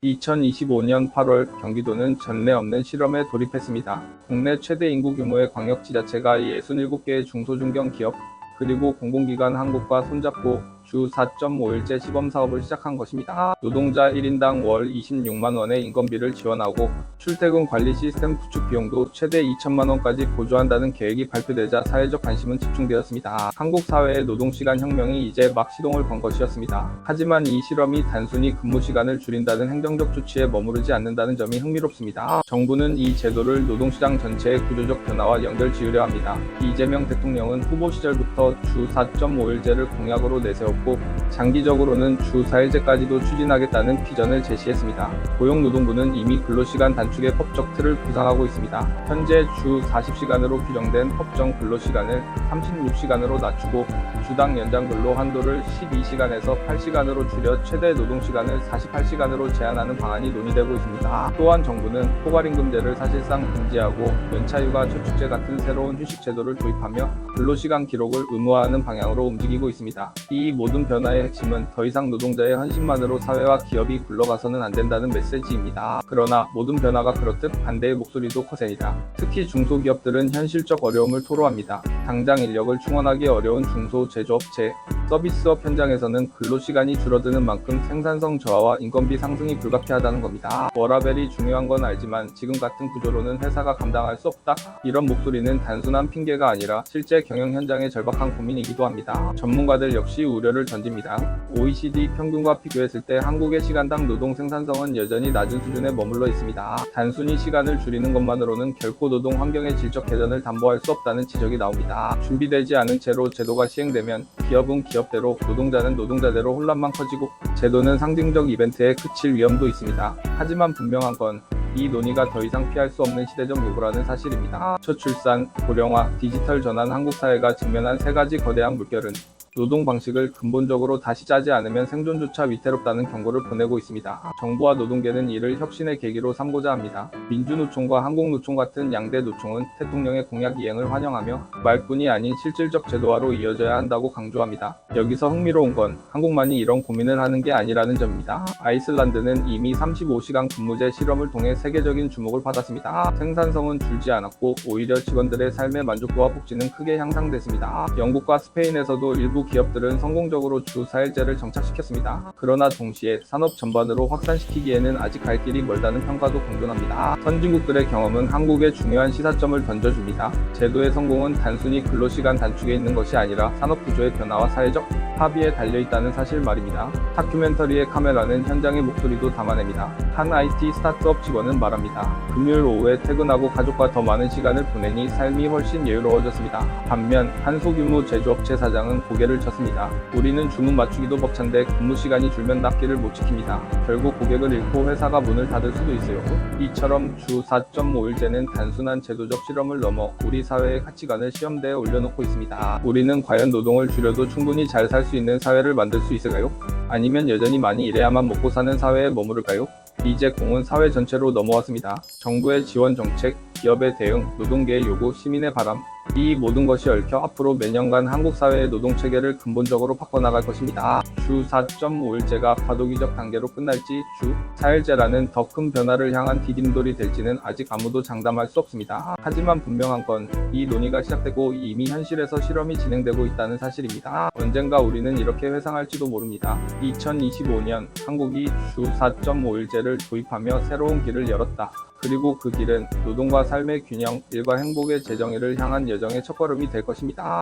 2025년 8월 경기도는 전례 없는 실험에 돌입했습니다. 국내 최대 인구 규모의 광역지자체가 67개의 중소중견 기업 그리고 공공기관 한 곳과 손잡고 주 4.5일제 시범사업을 시작한 것입니다. 노동자 1인당 월 26만원의 인건비를 지원하고 출퇴근 관리 시스템 구축 비용도 최대 2천만원까지 보조한다는 계획이 발표되자 사회적 관심은 집중되었습니다. 한국 사회의 노동시간 혁명이 이제 막 시동을 건 것이었습니다. 하지만 이 실험이 단순히 근무시간을 줄인다는 행정적 조치에 머무르지 않는다는 점이 흥미롭습니다. 정부는 이 제도를 노동시장 전체의 구조적 변화와 연결 지으려 합니다. 이재명 대통령은 후보 시절부터 주 4.5일제를 공약으로 내세웠고 장기적으로는 주 4일제까지도 추진하겠다는 비전을 제시했습니다. 고용노동부는 이미 근로시간 단축의 법적 틀을 구상하고 있습니다. 현재 주 40시간으로 규정된 법정 근로시간을 36시간으로 낮추고 주당 연장 근로 한도를 12시간에서 8시간으로 줄여 최대 노동시간을 48시간으로 제한하는 방안이 논의되고 있습니다. 또한 정부는 포괄임금제를 사실상 금지하고 연차휴가 저축제 같은 새로운 휴식 제도를 도입하며 근로시간 기록을 의무화하는 방향으로 움직이고 있습니다. 이 모든 변화의 핵심은 더 이상 노동자의 헌신만으로 사회와 기업이 굴러가서는 안 된다는 메시지입니다. 그러나 모든 변화가 그렇듯 반대의 목소리도 커셉니다. 특히 중소기업들은 현실적 어려움을 토로합니다. 당장 인력을 충원하기 어려운 중소 제조업체, 서비스업 현장에서는 근로시간이 줄어드는 만큼 생산성 저하와 인건비 상승이 불가피하다는 겁니다. 워라밸이 중요한 건 알지만 지금 같은 구조로는 회사가 감당할 수 없다. 이런 목소리는 단순한 핑계가 아니라 실제 경영 현장의 절박한 고민이기도 합니다. 전문가들 역시 우려를 던집니다. OECD 평균과 비교했을 때 한국의 시간당 노동 생산성은 여전히 낮은 수준에 머물러 있습니다. 단순히 시간을 줄이는 것만으로는 결코 노동 환경의 질적 개선을 담보할 수 없다는 지적이 나옵니다. 준비되지 않은 채로 제도가 시행되면 기업은 기업대로, 노동자는 노동자대로 혼란만 커지고 제도는 상징적 이벤트에 그칠 위험도 있습니다. 하지만 분명한 건 이 논의가 더 이상 피할 수 없는 시대적 요구라는 사실입니다. 저출산, 고령화, 디지털 전환 한국 사회가 직면한 세 가지 거대한 물결은 노동 방식을 근본적으로 다시 짜지 않으면 생존조차 위태롭다는 경고를 보내고 있습니다. 정부와 노동계는 이를 혁신의 계기로 삼고자 합니다. 민주노총과 한국노총 같은 양대 노총은 대통령의 공약 이행을 환영하며 말뿐이 아닌 실질적 제도화로 이어져야 한다고 강조합니다. 여기서 흥미로운 건 한국만이 이런 고민을 하는 게 아니라는 점입니다. 아이슬란드는 이미 35시간 근무제 실험을 통해 세계적인 주목을 받았습니다. 생산성은 줄지 않았고 오히려 직원들의 삶의 만족도와 복지는 크게 향상됐습니다. 영국과 스페인에서도 일부 기업들은 성공적으로 주 4일제를 정착시켰습니다. 그러나 동시에 산업 전반으로 확산시키기에는 아직 갈 길이 멀다는 평가도 공존합니다. 선진국들의 경험은 한국에 중요한 시사점을 던져줍니다. 제도의 성공은 단순히 근로시간 단축에 있는 것이 아니라 산업구조의 변화와 사회적 합의에 달려있다는 사실 말입니다. 다큐멘터리의 카메라는 현장의 목소리도 담아냅니다. 한 IT 스타트업 직원은 말합니다. 금요일 오후에 퇴근하고 가족과 더 많은 시간을 보내니 삶이 훨씬 여유로워졌습니다. 반면 한 소규모 제조업체 사장은 고개를 쳤습니다. 우리는 주문 맞추기도 벅찬데 근무 시간이 줄면 납기를 못 지킵니다. 결국 고객을 잃고 회사가 문을 닫을 수도 있어요. 이처럼 주 4.5일제는 단순한 제도적 실험을 넘어 우리 사회의 가치관을 시험대에 올려놓고 있습니다. 우리는 과연 노동을 줄여도 충분히 잘 살 수 있는 사회를 만들 수 있을까요? 아니면 여전히 많이 일해야만 먹고 사는 사회에 머무를까요? 이제 공은 사회 전체로 넘어왔습니다. 정부의 지원 정책, 기업의 대응, 노동계의 요구, 시민의 바람, 이 모든 것이 얽혀 앞으로 몇 년간 한국 사회의 노동체계를 근본적으로 바꿔나갈 것입니다. 주 4.5일제가 과도기적 단계로 끝날지 주 4일제라는 더 큰 변화를 향한 디딤돌이 될지는 아직 아무도 장담할 수 없습니다. 하지만 분명한 건 이 논의가 시작되고 이미 현실에서 실험이 진행되고 있다는 사실입니다. 언젠가 우리는 이렇게 회상할지도 모릅니다. 2025년 한국이 주 4.5일제를 도입하며 새로운 길을 열었다. 그리고 그 길은 노동과 삶의 균형, 일과 행복의 재정의를 향한 여정의 첫걸음이 될 것입니다.